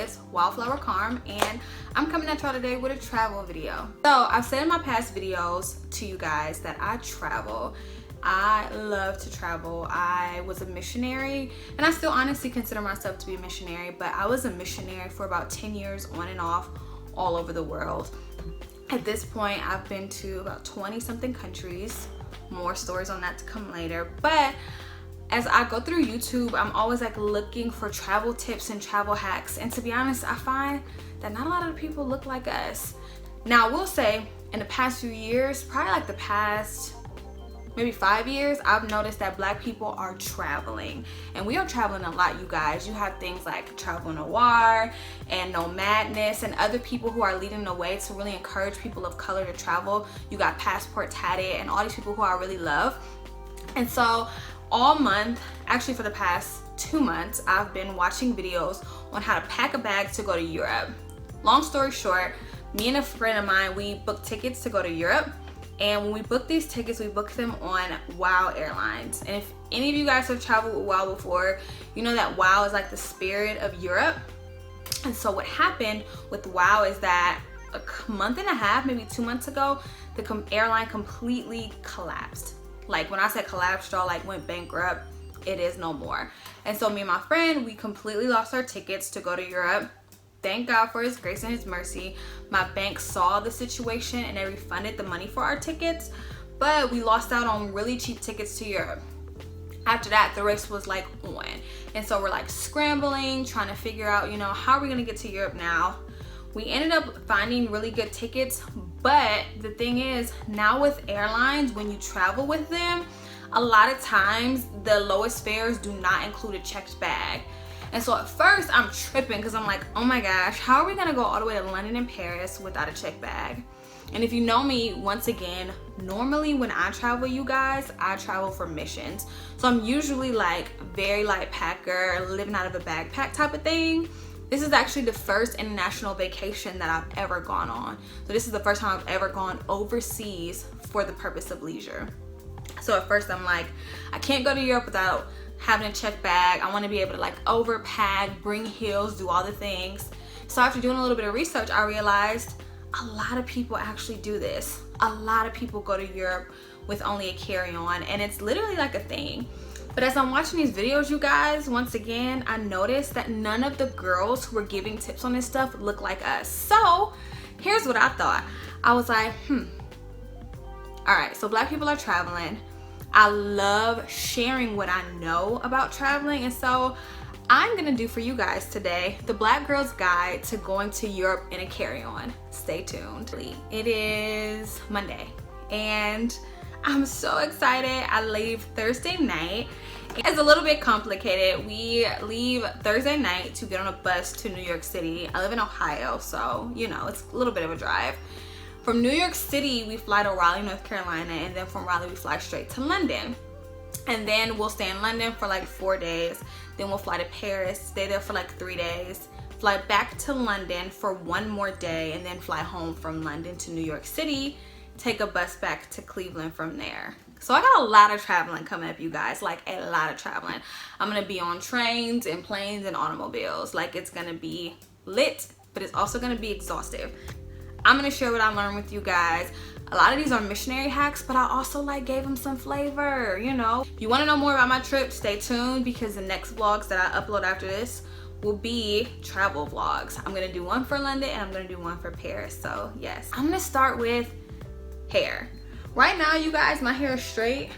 It's Wildflower Carm, and I'm coming at y'all today with a travel video. So I've said in my past videos to you guys that I travel. I love to travel. I was a missionary, and I still honestly consider myself to be a missionary, but I was a missionary for about 10 years on and off all over the world. At this point, I've been to about 20 something countries. More stories on that to come later. But as I go through YouTube, I'm always like looking for travel tips and travel hacks. And to be honest, I find that not a lot of people look like us. Now, I will say in the past few years, probably like the past maybe 5 years, I've noticed that Black people are traveling, and we are traveling a lot, you guys. You have things like Travel Noir and No Madness and other people who are leading the way to really encourage people of color to travel. You got Passport Tatted and all these people who I really love. And so all month, actually for the past 2 months, I've been watching videos on how to pack a bag to go to Europe. Long story short, me and a friend of mine, we booked tickets to go to Europe. And when we booked these tickets, we booked them on WOW Airlines. And if any of you guys have traveled with WOW before, you know that WOW is like the spirit of Europe. And so what happened with WOW is that a month and a half, maybe 2 months ago, the airline completely collapsed. Like when I said collapsed, y'all, like went bankrupt. It is no more. And so me and my friend, we completely lost our tickets to go to Europe. Thank God for his grace and his mercy. My bank saw the situation and they refunded the money for our tickets, but we lost out on really cheap tickets to Europe. After that, the race was like on. And so we're like scrambling, trying to figure out, you know, how are we gonna get to Europe now? We ended up finding really good tickets, but the thing is, now with airlines, when you travel with them, a lot of times the lowest fares do not include a checked bag. And so at first I'm tripping because I'm like, oh my gosh, how are we gonna go all the way to London and Paris without a check bag? And if you know me, once again, normally when I travel, you guys, I travel for missions. So I'm usually like very light packer, living out of a backpack type of thing. This is actually the first international vacation that I've ever gone on. So this is the first time I've ever gone overseas for the purpose of leisure. So at first I'm like, I can't go to Europe without having a check bag. I want to be able to like overpack, bring heels, do all the things. So after doing a little bit of research, I realized a lot of people actually do this. A lot of people go to Europe with only a carry-on, and it's literally like a thing. But as I'm watching these videos, you guys, once again, I noticed that none of the girls who were giving tips on this stuff look like us. So here's what I thought. I was like, all right, so Black people are traveling. I love sharing what I know about traveling, and so I'm gonna do for you guys today the Black Girl's Guide to Going to Europe in a Carry-On. Stay tuned. It is Monday, and I'm so excited. I leave Thursday night. It's a little bit complicated. We leave Thursday night to get on a bus to New York City. I live in Ohio, so you know, it's a little bit of a drive. From New York City, we fly to Raleigh, North Carolina, and then from Raleigh, we fly straight to London. And then we'll stay in London for like 4 days. Then we'll fly to Paris, stay there for like 3 days, fly back to London for 1 more day, and then fly home from London to New York City, take a bus back to Cleveland from there. So I got a lot of traveling coming up, you guys, like a lot of traveling. I'm gonna be on trains and planes and automobiles. Like, it's gonna be lit, but it's also gonna be exhaustive. I'm gonna share what I learned with you guys. A lot of these are missionary hacks, but I also like gave them some flavor, you know. If you wanna know more about my trip, stay tuned, because the next vlogs that I upload after this will be travel vlogs. I'm gonna do one for London and I'm gonna do one for Paris, so yes. I'm gonna start with hair. Right now, you guys, my hair is straight,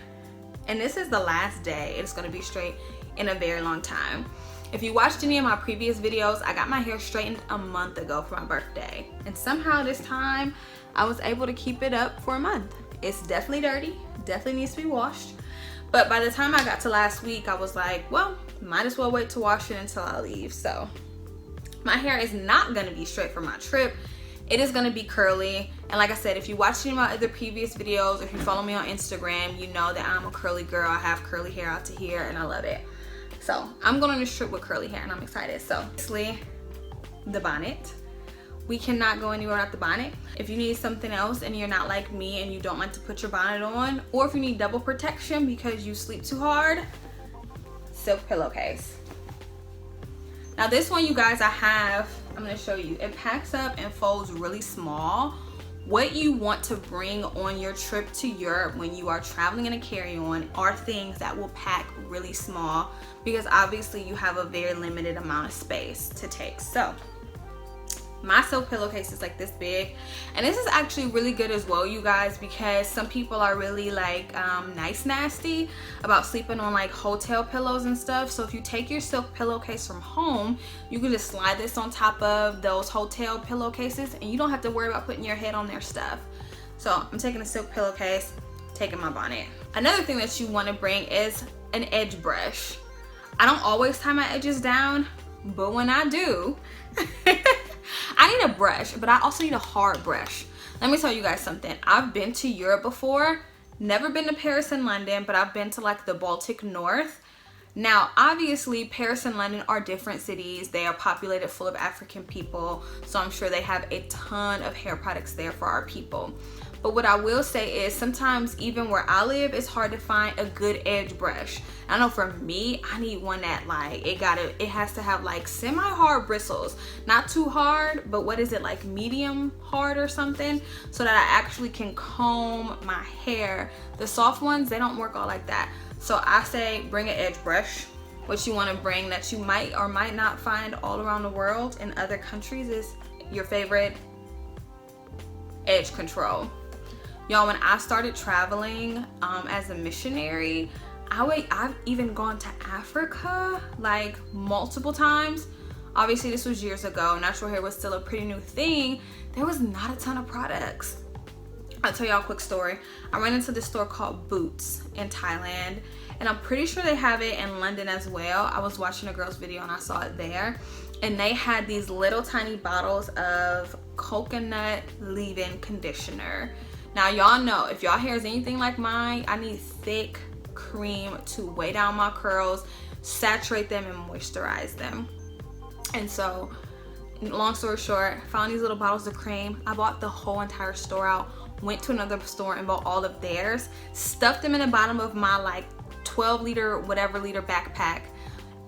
and this is the last day it's gonna be straight in a very long time. If you watched any of my previous videos, I got my hair straightened a month ago for my birthday. And somehow this time, I was able to keep it up for a month. It's definitely dirty, definitely needs to be washed. But by the time I got to last week, I was like, well, might as well wait to wash it until I leave. So my hair is not gonna be straight for my trip. It is gonna be curly. And like I said, if you watched any of my other previous videos, or if you follow me on Instagram, you know that I'm a curly girl. I have curly hair out to here and I love it. So I'm going on this trip with curly hair and I'm excited. So obviously the bonnet. We cannot go anywhere without the bonnet. If you need something else and you're not like me and you don't like to put your bonnet on, or if you need double protection because you sleep too hard, silk pillowcase. Now this one, you guys, I'm gonna show you. It packs up and folds really small. What you want to bring on your trip to Europe when you are traveling in a carry-on are things that will pack really small, because obviously you have a very limited amount of space to take. So my silk pillowcase is like this big, and this is actually really good as well, you guys, because some people are really like nasty about sleeping on like hotel pillows and stuff. So if you take your silk pillowcase from home, you can just slide this on top of those hotel pillowcases, and you don't have to worry about putting your head on their stuff. So I'm taking a silk pillowcase, taking my bonnet. Another thing that you want to bring is an edge brush. I don't always tie my edges down, but when I do, I need a brush, but I also need a hard brush. Let me tell you guys something. I've been to Europe before, never been to Paris and London, but I've been to like the Baltic North. Now, obviously, Paris and London are different cities. They are populated full of African people, so I'm sure they have a ton of hair products there for our people. But what I will say is sometimes even where I live, it's hard to find a good edge brush. I know for me, I need one that like, it has to have like semi-hard bristles. Not too hard, but what is it, like medium hard or something? So that I actually can comb my hair. The soft ones, they don't work all like that. So I say bring an edge brush. What you wanna bring that you might or might not find all around the world in other countries is your favorite edge control. Y'all, when I started traveling as a missionary, I've even gone to Africa like multiple times. Obviously this was years ago. Natural hair was still a pretty new thing. There was not a ton of products. I'll tell y'all a quick story. I went into this store called Boots in Thailand, and I'm pretty sure they have it in London as well. I was watching a girl's video and I saw it there, and they had these little tiny bottles of coconut leave-in conditioner. Now y'all know, if y'all hair is anything like mine, I need thick cream to weigh down my curls, saturate them, and moisturize them. And so, long story short, found these little bottles of cream. I bought the whole entire store out, went to another store and bought all of theirs, stuffed them in the bottom of my like 12 liter, whatever liter backpack,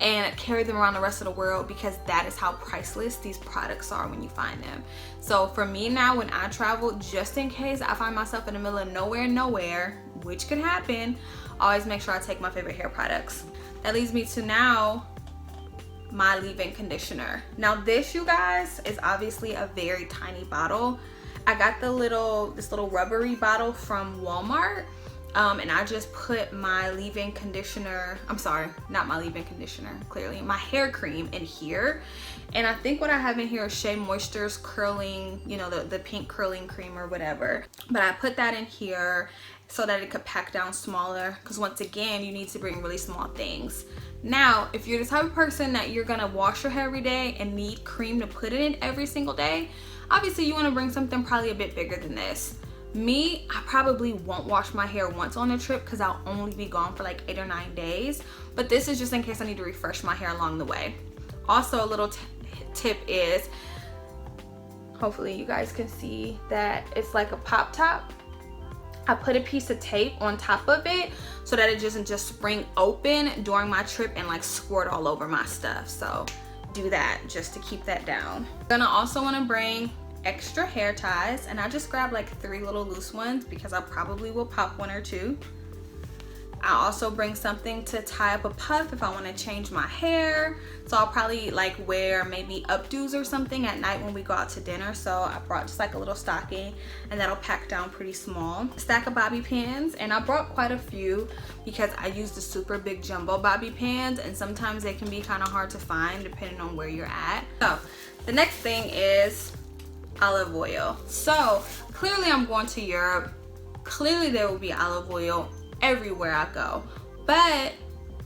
and carry them around the rest of the world, because that is how priceless these products are when you find them. So for me now, when I travel, just in case I find myself in the middle of nowhere, which could happen, I always make sure I take my favorite hair products. That leads me to now my leave-in conditioner. Now this, you guys, is obviously a very tiny bottle. I got this little rubbery bottle from Walmart. And I just put my leave-in conditioner, I'm sorry, not my leave-in conditioner, clearly, my hair cream in here. And I think what I have in here is Shea Moisture's curling, you know, the pink curling cream or whatever. But I put that in here so that it could pack down smaller, because once again, you need to bring really small things. Now, if you're the type of person that you're gonna wash your hair every day and need cream to put it in every single day, obviously you wanna bring something probably a bit bigger than this. Me, I probably won't wash my hair once on a trip because I'll only be gone for like 8 or 9 days. But this is just in case I need to refresh my hair along the way. Also, a little tip is, hopefully you guys can see that it's like a pop top. I put a piece of tape on top of it so that it doesn't just spring open during my trip and like squirt all over my stuff. So do that just to keep that down. Gonna also want to bring extra hair ties, and I just grabbed like 3 little loose ones because I probably will pop 1 or 2. I also bring something to tie up a puff if I want to change my hair. So I'll probably like wear maybe updos or something at night when we go out to dinner. So I brought just like a little stocking, and that'll pack down pretty small. A stack of bobby pins, and I brought quite a few because I use the super big jumbo bobby pins, and sometimes they can be kind of hard to find depending on where you're at. So the next thing is olive oil. So clearly I'm going to Europe. Clearly there will be olive oil everywhere I go. But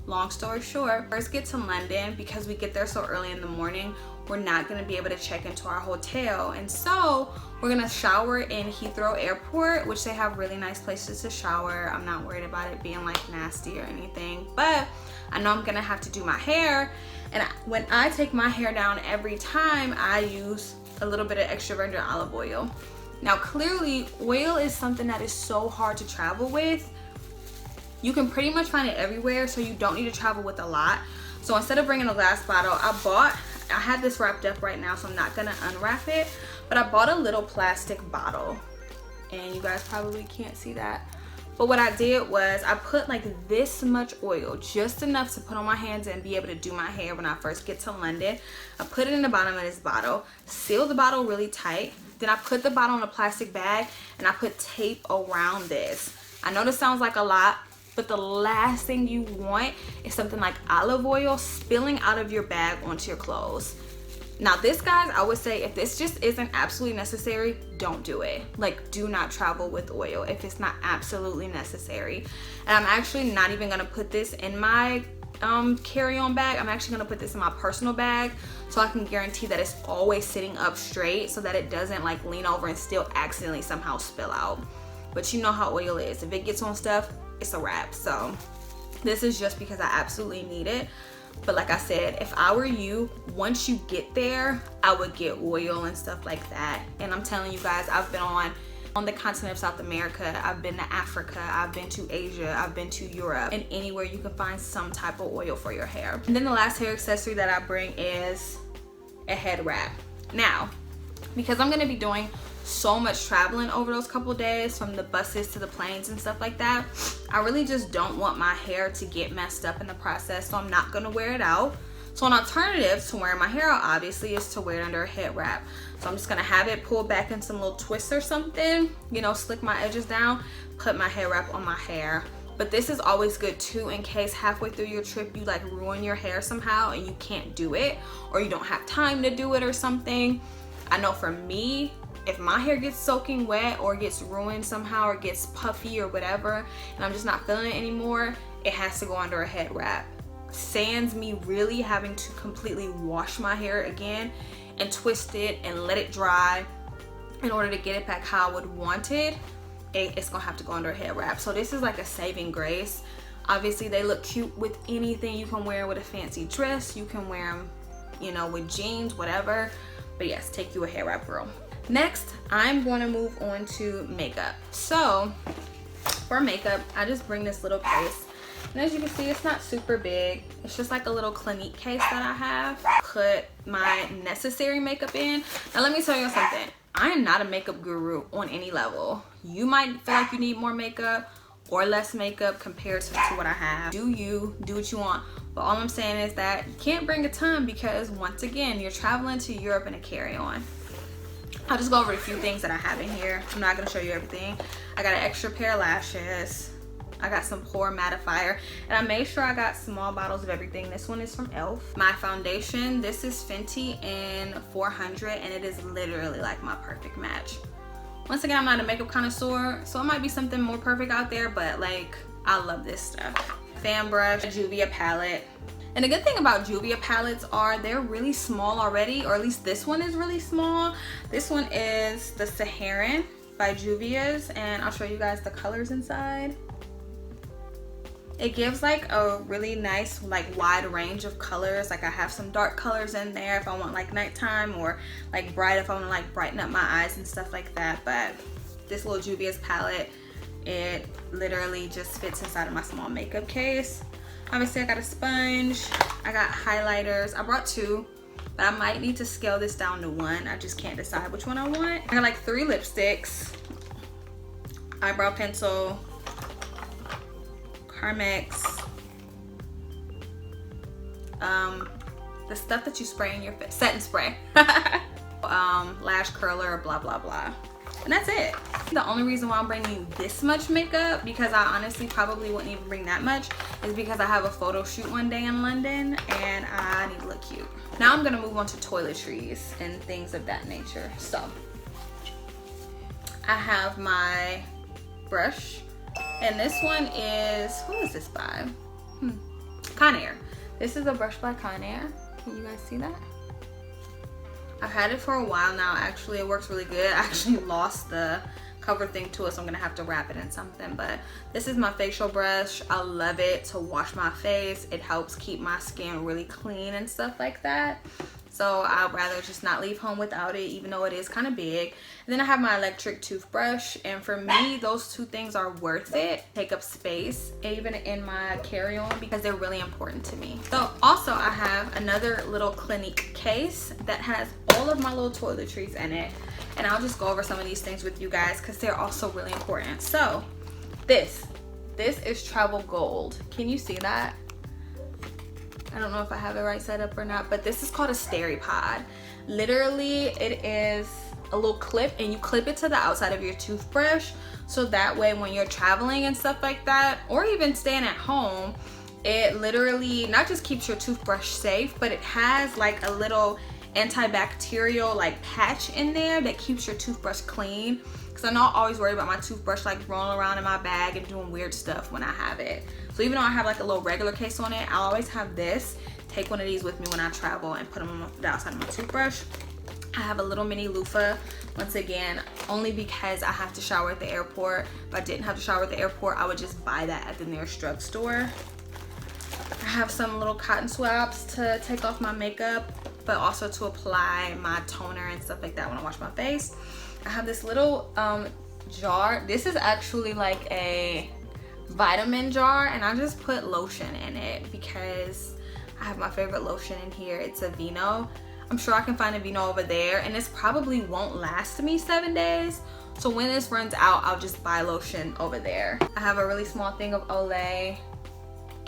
long story short, first get to London, because we get there so early in the morning, we're not going to be able to check into our hotel. And so we're going to shower in Heathrow Airport, which they have really nice places to shower. I'm not worried about it being like nasty or anything, but I know I'm going to have to do my hair. And when I take my hair down every time, I use a little bit of extra virgin olive oil. Now clearly oil is something that is so hard to travel with. You can pretty much find it everywhere, so you don't need to travel with a lot. So instead of bringing a glass bottle, I bought I have this wrapped up right now, so I'm not gonna unwrap it, but I bought a little plastic bottle, and you guys probably can't see that. But what I did was I put like this much oil, just enough to put on my hands and be able to do my hair when I first get to London. I put it in the bottom of this bottle, seal the bottle really tight. Then I put the bottle in a plastic bag and I put tape around this. I know this sounds like a lot, but the last thing you want is something like olive oil spilling out of your bag onto your clothes. Now this, guys, I would say if this just isn't absolutely necessary, don't do it. Like, do not travel with oil if it's not absolutely necessary. And I'm actually not even gonna put this in my carry-on bag. I'm actually gonna put this in my personal bag so I can guarantee that it's always sitting up straight so that it doesn't like lean over and still accidentally somehow spill out. But you know how oil is. If it gets on stuff, it's a wrap. So this is just because I absolutely need it. But like I said, if I were you, once you get there, I would get oil and stuff like that. And I'm telling you guys, I've been on the continent of South America, I've been to Africa, I've been to Asia, I've been to Europe, and anywhere you can find some type of oil for your hair. And then the last hair accessory that I bring is a head wrap. Now, because I'm gonna be doing so much traveling over those couple days, from the buses to the planes and stuff like that, I really just don't want my hair to get messed up in the process, so I'm not gonna wear it out. So an alternative to wearing my hair out, obviously, is to wear it under a head wrap. So I'm just gonna have it pulled back in some little twists or something, you know, slick my edges down, put my hair wrap on my hair. But this is always good too, in case halfway through your trip you like ruin your hair somehow and you can't do it, or you don't have time to do it or something. I know for me, if my hair gets soaking wet or gets ruined somehow or gets puffy or whatever, and I'm just not feeling it anymore, it has to go under a head wrap. Sans me really having to completely wash my hair again and twist it and let it dry in order to get it back how I would want it, it's gonna have to go under a head wrap. So this is like a saving grace. Obviously they look cute with anything. You can wear with a fancy dress, you can wear them, you know, with jeans, whatever. But yes, take you a hair wrap, girl. Next, I'm going to move on to makeup. So for makeup, I just bring this little case. And as you can see, it's not super big. It's just like a little Clinique case that I have. Put my necessary makeup in. Now let me tell you something. I am not a makeup guru on any level. You might feel like you need more makeup or less makeup compared to what I have. Do you, do what you want. But all I'm saying is that you can't bring a ton because once again, you're traveling to Europe in a carry-on. I'll just go over a few things that I have in here. I'm not gonna show you everything. I got an extra pair of lashes. I got some pore mattifier, and I made sure I got small bottles of everything. This one is from e.l.f. My foundation, this is Fenty in 400, and it is literally like my perfect match. Once again, I'm not a makeup connoisseur, so it might be something more perfect out there, but like, I love this stuff. Fan brush, Juvia palette. And the good thing about Juvia palettes are they're really small already, or at least this one is really small. This one is the Saharan by Juvia's, and I'll show you guys the colors inside. It gives like a really nice like wide range of colors. Like I have some dark colors in there if I want like nighttime, or like bright if I want to like brighten up my eyes and stuff like that. But this little Juvia's palette, it literally just fits inside of my small makeup case. Obviously I got a sponge, I got highlighters. I brought two, but I might need to scale this down to one. I just can't decide which one I want. I got like 3 lipsticks, eyebrow pencil, Carmex, the stuff that you spray in your face, setting spray, lash curler, blah blah blah, and that's it. The only reason why I'm bringing you this much makeup, because I honestly probably wouldn't even bring that much, is because I have a photo shoot one day in London and I need to look cute. Now I'm gonna move on to toiletries and things of that nature. So I have my brush, and this one is, who is this by? Conair. This is a brush by Conair. Can you guys see that? I've had it for a while now. Actually, it works really good. I actually lost the cover thing to it, so I'm gonna have to wrap it in something. But this is my facial brush. I love it to wash my face. It helps keep my skin really clean and stuff like that. so I'd rather just not leave home without it, even though it is kind of big. And then I have my electric toothbrush, and for me those two things are worth it. Take up space even in my carry-on because they're really important to me. So also I have another little Clinique case that has all of my little toiletries in it, and I'll just go over some of these things with you guys because they're also really important. So this is travel gold. Can you see that? I don't know if I have it right set up or not, but this is called a Steripod. Literally, it is a little clip, and you clip it to the outside of your toothbrush, so that way when you're traveling and stuff like that, or even staying at home, it literally not just keeps your toothbrush safe, but it has like a little antibacterial like patch in there that keeps your toothbrush clean. Because I know I always worry about my toothbrush like rolling around in my bag and doing weird stuff when I have it. So even though I have like a little regular case on it, I'll always have this. Take one of these with me when I travel and put them on the outside of my toothbrush. I have a little mini loofah, once again, only because I have to shower at the airport. If I didn't have to shower at the airport, I would just buy that at the nearest drugstore. I have some little cotton swabs to take off my makeup, but also to apply my toner and stuff like that when I wash my face. I have this little jar. This is actually like a vitamin jar, and I just put lotion in it because I have my favorite lotion in here. It's a Vino. I'm sure I can find a Vino over there, and this probably won't last me 7 days. So when this runs out, I'll just buy lotion over there. I have a really small thing of Olay.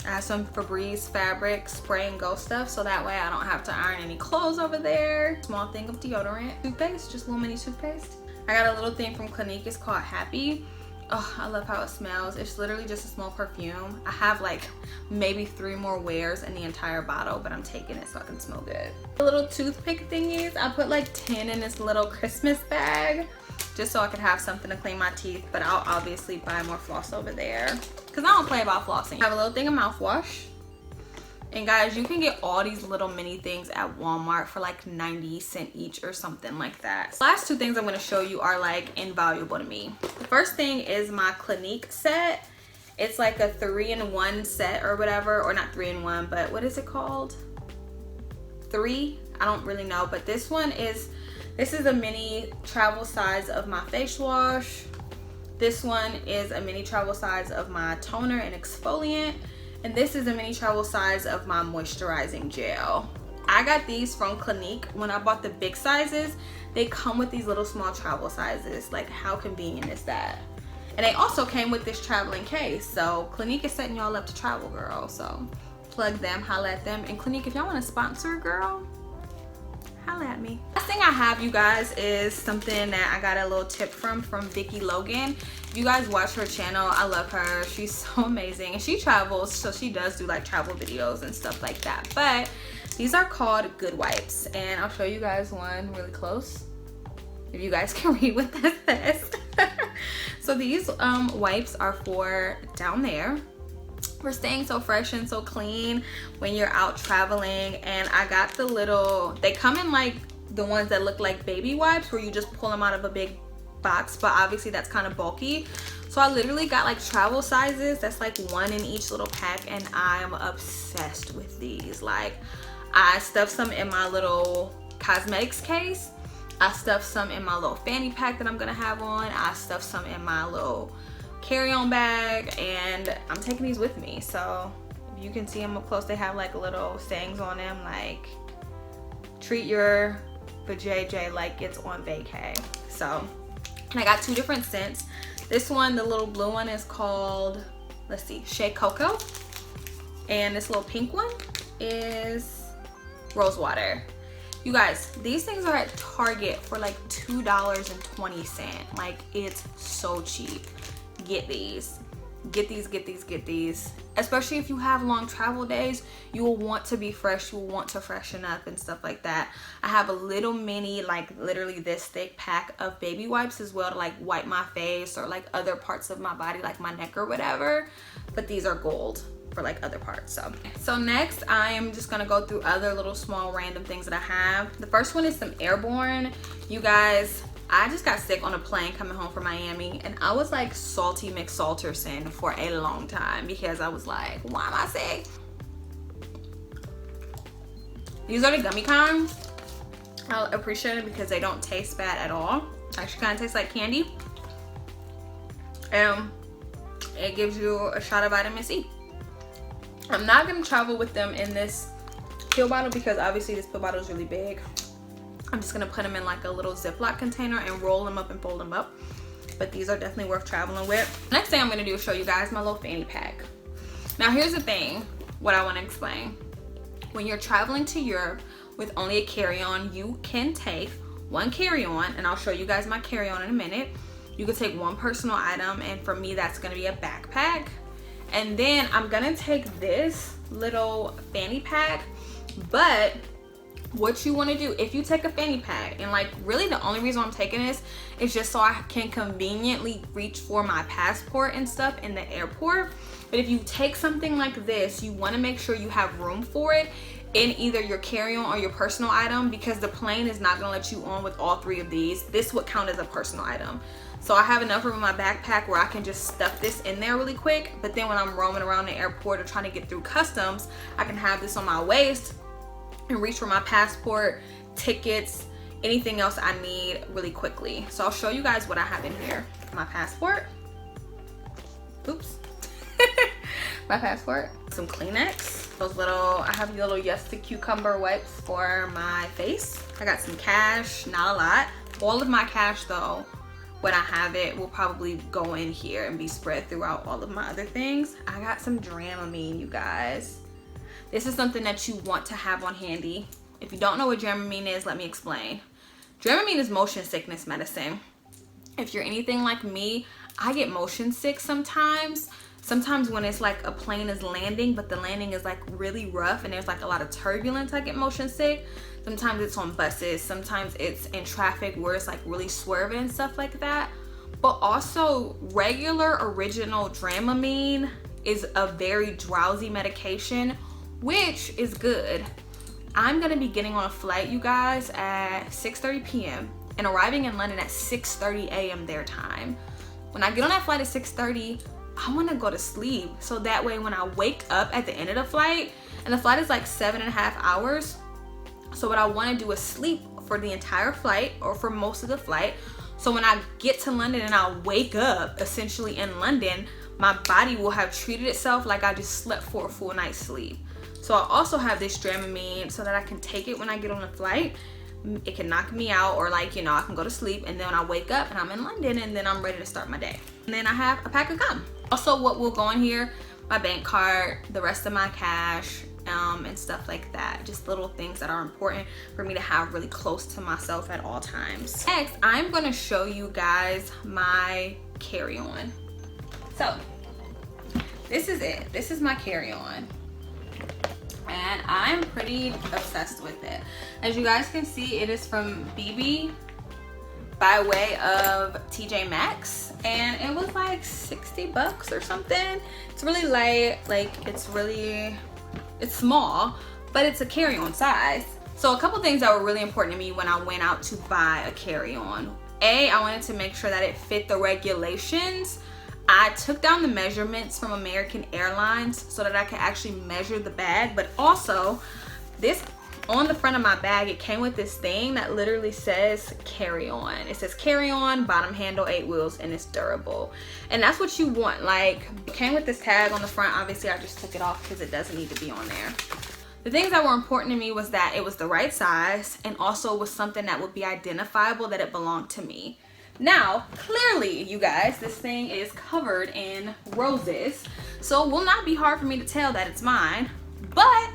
I have some Febreze fabric spray and go stuff, so that way I don't have to iron any clothes over there. Small thing of deodorant. Toothpaste, just a little mini toothpaste. I got a little thing from Clinique. It's called Happy. Oh, I love how it smells. It's literally just a small perfume. I have like maybe 3 more wears in the entire bottle, but I'm taking it so I can smell good. The little toothpick thingies, I put like 10 in this little Christmas bag just so I could have something to clean my teeth, but I'll obviously buy more floss over there because I don't play about flossing. I have a little thing of mouthwash. And guys, you can get all these little mini things at Walmart for like 90 cents each or something like that. The last 2 things I'm going to show you are like invaluable to me. The first thing is my Clinique set. It's like a 3-in-1 set or whatever, or not 3-in-1, but what is it called? 3? I don't really know, but this is a mini travel size of my face wash. This one is a mini travel size of my toner and exfoliant. And this is a mini travel size of my moisturizing gel. I got these from Clinique. When I bought the big sizes, they come with these little small travel sizes. Like, how convenient is that? And they also came with this traveling case. So Clinique is setting y'all up to travel, girl. So plug them, holla at them. And Clinique, if y'all want to sponsor, girl, holla at me. Last thing I have, you guys, is something that I got a little tip from Vicky Logan. If you guys watch her channel, I love her. She's so amazing, and she travels, so she does do like travel videos and stuff like that. But these are called Good Wipes, and I'll show you guys one really close if you guys can read what that says. So these wipes are for down there, for staying so fresh and so clean when you're out traveling. And I got the little, they come in like the ones that look like baby wipes where you just pull them out of a big box, but obviously that's kind of bulky. So I literally got like travel sizes that's like 1 in each little pack, and I'm obsessed with these. Like, I stuffed some in my little cosmetics case. I stuffed some in my little fanny pack that I'm gonna have on. I stuffed some in my little carry-on bag, and I'm taking these with me. So if you can see them up close, they have like little sayings on them like treat your vajayjay like it's on vacay. So, and I got 2 different scents. This one, the little blue one, is called, let's see, Shea Cocoa, and this little pink one is Rose Water. You guys, these things are at Target for like $2.20. Like, it's so cheap. Get these. Get these, get these, get these. Especially if you have long travel days, you will want to be fresh. You will want to freshen up and stuff like that. I have a little mini, like literally this thick pack of baby wipes as well to like wipe my face or like other parts of my body, like my neck or whatever. But these are gold for like other parts. So next, I am just gonna go through other little small random things that I have. The first one is some Airborne. You guys, I just got sick on a plane coming home from Miami, and I was like salty McSalterson for a long time because I was like, why am I sick? These are the gummy kinds. I appreciate it because they don't taste bad at all. Actually kind of tastes like candy. And it gives you a shot of vitamin C. I'm not going to travel with them in this pill bottle because obviously this pill bottle is really big. I'm just going to put them in like a little Ziploc container and roll them up and fold them up. But these are definitely worth traveling with. Next thing I'm going to do is show you guys my little fanny pack. Now here's the thing, what I want to explain. When you're traveling to Europe with only a carry-on, you can take one carry-on, and I'll show you guys my carry-on in a minute. You can take one personal item, and for me that's going to be a backpack. And then I'm going to take this little fanny pack. But what you want to do, if you take a fanny pack, and like really the only reason I'm taking this is just so I can conveniently reach for my passport and stuff in the airport. But if you take something like this, you want to make sure you have room for it in either your carry-on or your personal item, because the plane is not going to let you on with all three of these. This would count as a personal item. So I have enough room in my backpack where I can just stuff this in there really quick. But then when I'm roaming around the airport or trying to get through customs, I can have this on my waist and reach for my passport, tickets, anything else I need really quickly. So I'll show you guys what I have in here. My passport. Oops. My passport. Some Kleenex. Those little, I have little Yes to Cucumber wipes for my face. I got some cash, not a lot. All of my cash though, when I have it, will probably go in here and be spread throughout all of my other things. I got some Dramamine, you guys. This is something that you want to have on handy. If you don't know what Dramamine is, let me explain. Dramamine is motion sickness medicine. If you're anything like me, I get motion sick sometimes. Sometimes when it's like a plane is landing, but the landing is like really rough and there's like a lot of turbulence, I get motion sick. Sometimes it's on buses. Sometimes it's in traffic where it's like really swerving and stuff like that. But also regular original Dramamine is a very drowsy medication, which is good. I'm gonna be getting on a flight, you guys, at 6:30 p.m. and arriving in London at 6:30 a.m. their time. When I get on that flight at 6:30, I wanna go to sleep. So that way when I wake up at the end of the flight, and the flight is like 7.5 hours. So what I wanna do is sleep for the entire flight or for most of the flight. So when I get to London and I wake up essentially in London, my body will have treated itself like I just slept for a full night's sleep. So I also have this Dramamine so that I can take it when I get on the flight. It can knock me out, or like, you know, I can go to sleep and then when I wake up and I'm in London and then I'm ready to start my day. And then I have a pack of gum. Also what will go in here, my bank card, the rest of my cash, and stuff like that. Just little things that are important for me to have really close to myself at all times. Next, I'm gonna show you guys my carry-on. So this is it. This is my carry-on. And I'm pretty obsessed with it. As you guys can see, it is from BB by way of TJ Maxx, and it was like 60 bucks or something. It's really light, like it's small, but it's a carry-on size. So a couple things that were really important to me when I went out to buy a carry-on. I wanted to make sure that it fit the regulations. I took down the measurements from American Airlines so that I could actually measure the bag, but also this on the front of my bag, it came with this thing that literally says carry on. It says carry on, bottom handle, 8 wheels, and it's durable. And that's what you want. Like, it came with this tag on the front. Obviously I just took it off because it doesn't need to be on there. The things that were important to me was that it was the right size and also was something that would be identifiable, that it belonged to me. Now, clearly, you guys, this thing is covered in roses, so it will not be hard for me to tell that it's mine. But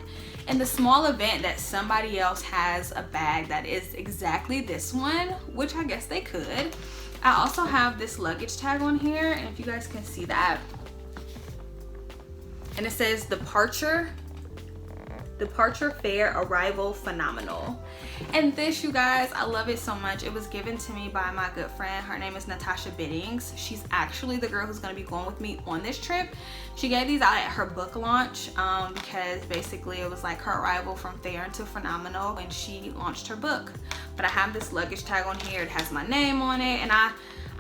in the small event that somebody else has a bag that is exactly this one, which I guess they could, I also have this luggage tag on here, and if you guys can see that, and it says departure fare, arrival phenomenal. And this, you guys, I love it so much. It was given to me by my good friend. Her name is Natasha Biddings. She's actually the girl who's going to be going with me on this trip. She gave these out at her book launch because basically it was like her arrival from fair into phenomenal when she launched her book. But I have this luggage tag on here. It has my name on it, and I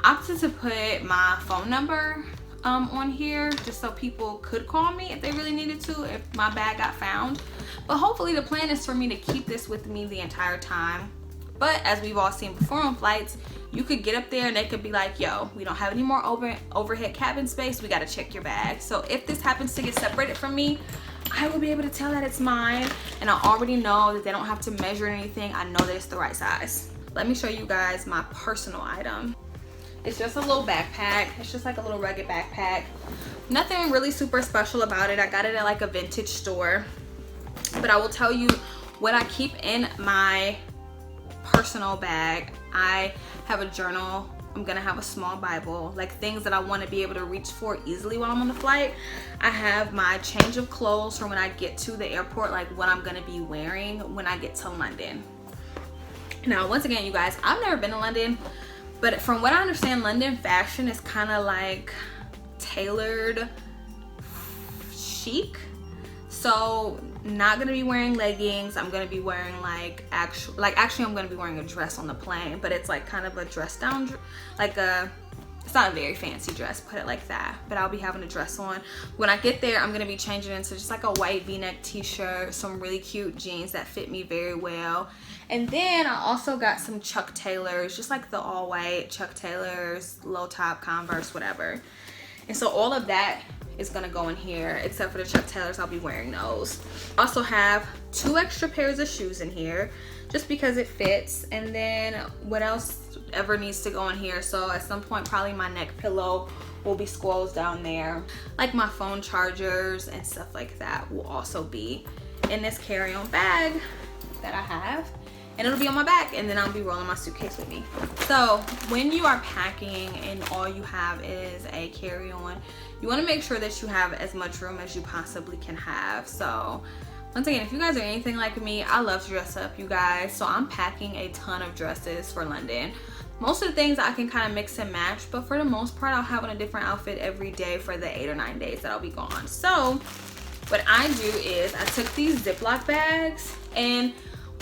opted to put my phone number on here just so people could call me if they really needed to, if my bag got found. But hopefully the plan is for me to keep this with me the entire time. But as we've all seen before on flights, you could get up there and they could be like, yo, we don't have any more overhead cabin space, we got to check your bag. So if this happens to get separated from me, I will be able to tell that it's mine, and I already know that they don't have to measure anything. I know that it's the right size. Let me show you guys my personal item. It's just a little backpack. It's just like a little rugged backpack. Nothing really super special about it. I got it at like a vintage store. But I will tell you what I keep in my personal bag. I have a journal. I'm gonna have a small Bible, like things that I want to be able to reach for easily while I'm on the flight. I have my change of clothes for when I get to the airport, like what I'm gonna be wearing when I get to London. Now, once again, you guys, I've never been to London, but from what I understand, London fashion is kind of like tailored chic. So not gonna be wearing leggings. I'm gonna be wearing like actually I'm gonna be wearing a dress on the plane, but it's like kind of a dress down, it's not a very fancy dress, put it like that, but I'll be having a dress on. When I get there, I'm gonna be changing into just like a white v-neck t-shirt, some really cute jeans that fit me very well. And then I also got some Chuck Taylors, just like the all white Chuck Taylors, low top Converse, whatever. And so all of that is gonna go in here, except for the Chuck Taylors. I'll be wearing those. Also have 2 extra pairs of shoes in here, just because it fits. And then what else ever needs to go in here? So at some point, probably my neck pillow will be squoze down there. Like my phone chargers and stuff like that will also be in this carry-on bag that I have. And it'll be on my back, and then I'll be rolling my suitcase with me. So when you are packing and all you have is a carry-on, you want to make sure that you have as much room as you possibly can have. So once again, if you guys are anything like me, I love to dress up, you guys. So I'm packing a ton of dresses for London. Most of the things I can kind of mix and match, but for the most part, I'll have on a different outfit every day for the 8 or 9 days that I'll be gone. So what I do is I took these Ziploc bags, and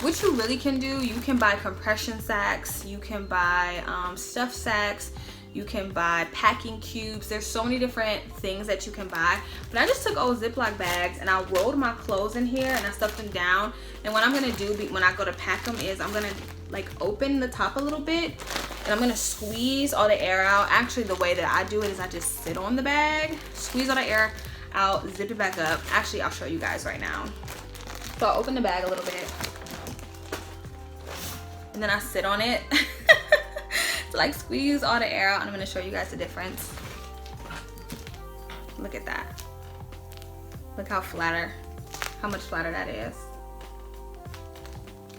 what you really can do, you can buy compression sacks, you can buy stuff sacks, you can buy packing cubes. There's so many different things that you can buy. But I just took old Ziploc bags and I rolled my clothes in here and I stuffed them down. And what I'm gonna do when I go to pack them is I'm gonna like open the top a little bit and I'm gonna squeeze all the air out. Actually, the way that I do it is I just sit on the bag, squeeze all the air out, zip it back up. Actually, I'll show you guys right now. So I open the bag a little bit, and then I sit on it to like squeeze all the air out, and I'm gonna show you guys the difference. Look at that. Look how much flatter that is.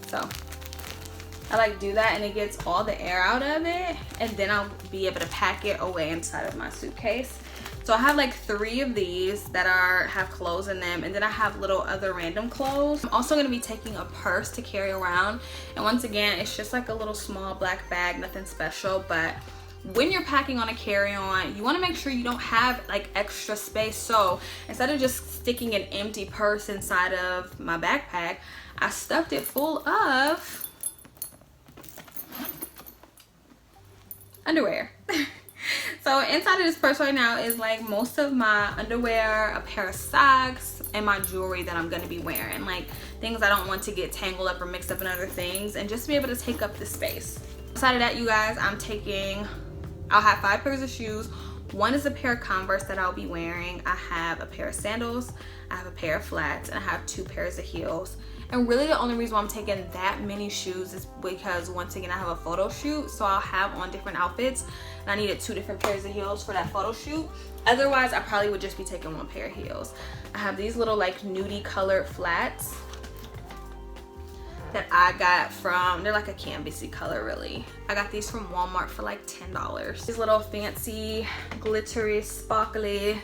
So I like do that and it gets all the air out of it, and then I'll be able to pack it away inside of my suitcase. So I have like 3 of these that have clothes in them, and then I have little other random clothes. I'm also gonna be taking a purse to carry around, and once again, it's just like a little small black bag, nothing special. But when you're packing on a carry-on, you wanna make sure you don't have like extra space. So instead of just sticking an empty purse inside of my backpack, I stuffed it full of underwear. So inside of this purse right now is like most of my underwear, a pair of socks, and my jewelry that I'm gonna be wearing. Like things I don't want to get tangled up or mixed up in other things, and just to be able to take up the space. Inside of that, you guys, I'll have 5 pairs of shoes. 1 is a pair of Converse that I'll be wearing. I have a pair of sandals, I have a pair of flats, and I have 2 pairs of heels. And really the only reason why I'm taking that many shoes is because once again I have a photo shoot, so I'll have on different outfits, and I needed 2 different pairs of heels for that photo shoot. Otherwise I probably would just be taking 1 pair of heels. I have these little like nudie colored flats that I got from, they're like a canvasy color really. I got these from Walmart for like $10. These little fancy glittery sparkly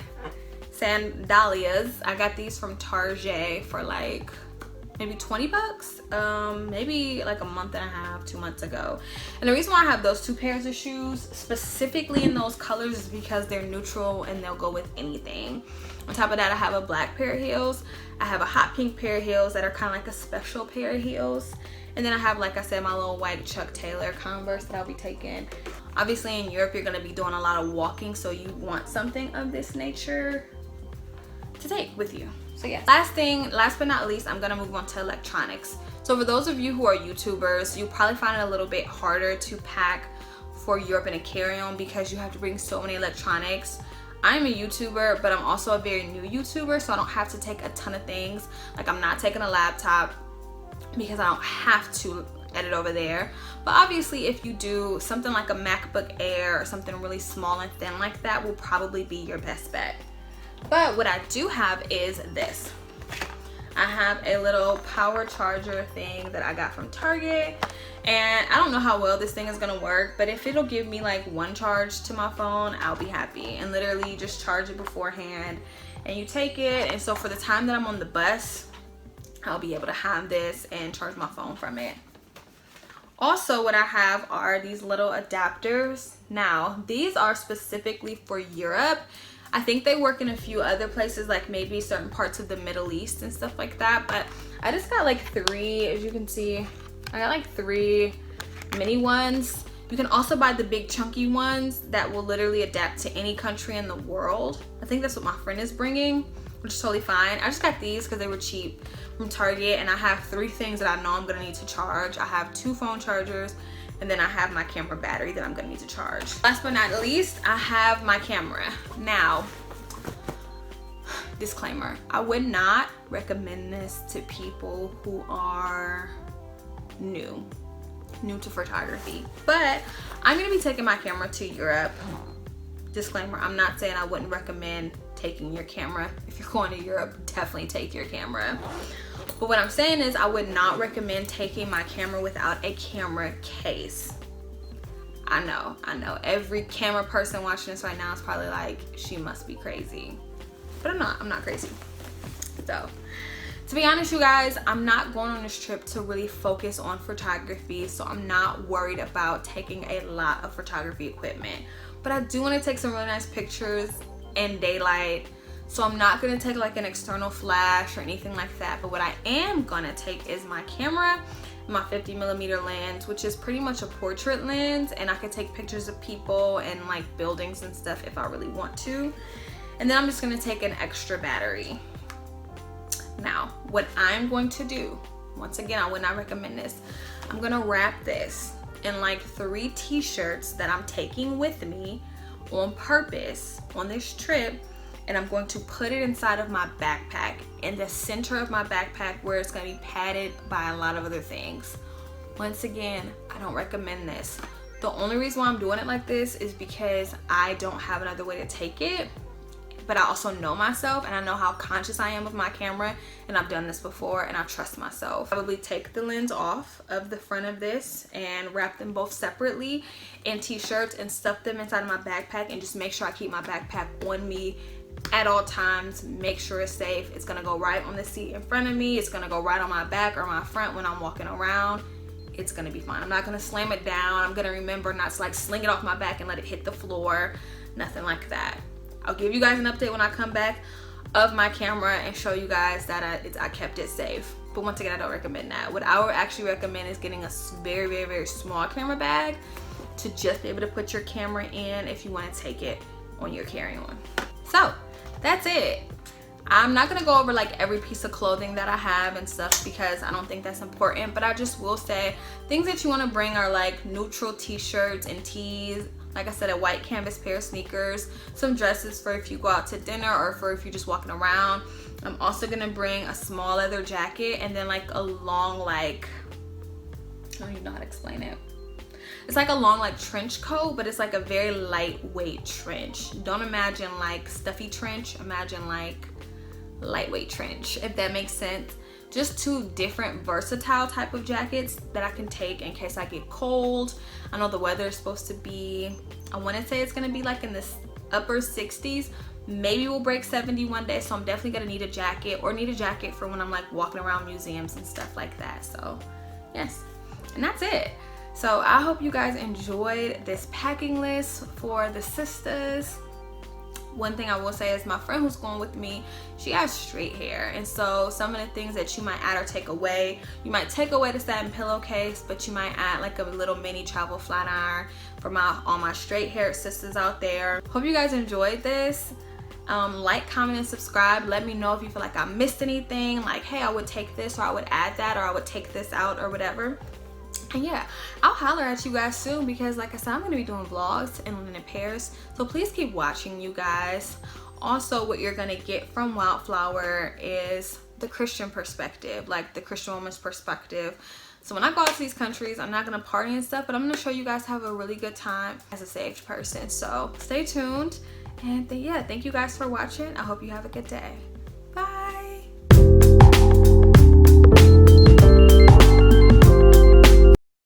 sandalias, I got these from Target for like maybe 20 bucks, maybe like a month and a half, 2 months ago. And the reason why I have those 2 pairs of shoes specifically in those colors is because they're neutral and they'll go with anything. On top of that, I have a black pair of heels. I have a hot pink pair of heels that are kind of like a special pair of heels. And then I have, like I said, my little white Chuck Taylor Converse that I'll be taking. Obviously in Europe, you're gonna be doing a lot of walking, so you want something of this nature to take with you. So yeah, last but not least, I'm gonna move on to electronics. So for those of you who are YouTubers, you probably find it a little bit harder to pack for Europe in a carry-on because you have to bring so many electronics. I'm a YouTuber, but I'm also a very new YouTuber, so I don't have to take a ton of things. Like, I'm not taking a laptop because I don't have to edit over there. But obviously, if you do, something like a MacBook Air or something really small and thin like that will probably be your best bet. But what I do have is this. I have a little power charger thing that I got from Target, and I don't know how well this thing is gonna work, but if it'll give me like one charge to my phone, I'll be happy. And literally you just charge it beforehand and you take it, and so for the time that I'm on the bus, I'll be able to have this and charge my phone from it. Also, what I have are these little adapters. Now, these are specifically for Europe. I think they work in a few other places, like maybe certain parts of the Middle East and stuff like that, but I just got like 3, as you can see. I got like 3 mini ones. You can also buy the big chunky ones that will literally adapt to any country in the world. I think that's what my friend is bringing, which is totally fine. I just got these because they were cheap from Target, and I have 3 things that I know I'm gonna need to charge. I have 2 phone chargers, and then I have my camera battery that I'm gonna need to charge. Last but not least, I have my camera. Now, disclaimer, I would not recommend this to people who are new to photography, but I'm gonna be taking my camera to Europe. Disclaimer, I'm not saying I wouldn't recommend taking your camera. If you're going to Europe, definitely take your camera. But what I'm saying is I would not recommend taking my camera without a camera case. I know. Every camera person watching this right now is probably like, she must be crazy. But I'm not crazy. So, to be honest, you guys, I'm not going on this trip to really focus on photography, so I'm not worried about taking a lot of photography equipment. But I do want to take some really nice pictures in daylight, so I'm not going to take like an external flash or anything like that. But what I am going to take is my camera, my 50mm lens, which is pretty much a portrait lens, and I can take pictures of people and like buildings and stuff if I really want to. And then I'm just going to take an extra battery. Now, what I'm going to do, once again, I would not recommend this. I'm going to wrap this in like 3 t-shirts that I'm taking with me on purpose on this trip, and I'm going to put it inside of my backpack, in the center of my backpack where it's going to be padded by a lot of other things. Once again, I don't recommend this. The only reason why I'm doing it like this is because I don't have another way to take it. But I also know myself, and I know how conscious I am of my camera, and I've done this before, and I trust myself. Probably take the lens off of the front of this and wrap them both separately in t-shirts and stuff them inside of my backpack, and just make sure I keep my backpack on me at all times. Make sure it's safe. It's gonna go right on the seat in front of me. It's gonna go right on my back or my front when I'm walking around. It's gonna be fine. I'm not gonna slam it down. I'm gonna remember not to like sling it off my back and let it hit the floor. Nothing like that. I'll give you guys an update when I come back of my camera and show you guys that I kept it safe. But once again, I don't recommend that. What I would actually recommend is getting a very, very, very small camera bag to just be able to put your camera in if you want to take it on your carry-on. So that's it. I'm not gonna go over like every piece of clothing that I have and stuff because I don't think that's important, but I just will say things that you want to bring are like neutral t-shirts and tees. Like I said, a white canvas pair of sneakers, some dresses for if you go out to dinner or for if you're just walking around. I'm also gonna bring a small leather jacket and then like a long, like, I don't even know how to explain it. It's like a long like trench coat, but it's like a very lightweight trench. Don't imagine like stuffy trench, imagine like lightweight trench, if that makes sense. Just 2 different versatile type of jackets that I can take in case I get cold. I know the weather is supposed to be, I want to say it's going to be like in the upper 60s. Maybe we'll break 70 one day, so I'm definitely going to need a jacket, or need a jacket for when I'm like walking around museums and stuff like that. So yes, and that's it. So I hope you guys enjoyed this packing list for the sisters. One thing I will say is my friend who's going with me, she has straight hair, and so some of the things that you might add or take away, you might take away the satin pillowcase, but you might add like a little mini travel flat iron for all my straight haired sisters out there. Hope you guys enjoyed this. Like, comment, and subscribe. Let me know if you feel like I missed anything, like, hey, I would take this, or I would add that, or I would take this out, or whatever. And yeah, I'll holler at you guys soon, because like I said, I'm going to be doing vlogs in London and Paris, so please keep watching, you guys. Also, what you're going to get from Wildflower is the Christian perspective, like the Christian woman's perspective. So when I go out to these countries, I'm not going to party and stuff, but I'm going to show you guys how to have a really good time as a saved person. So stay tuned. And yeah, thank you guys for watching. I hope you have a good day.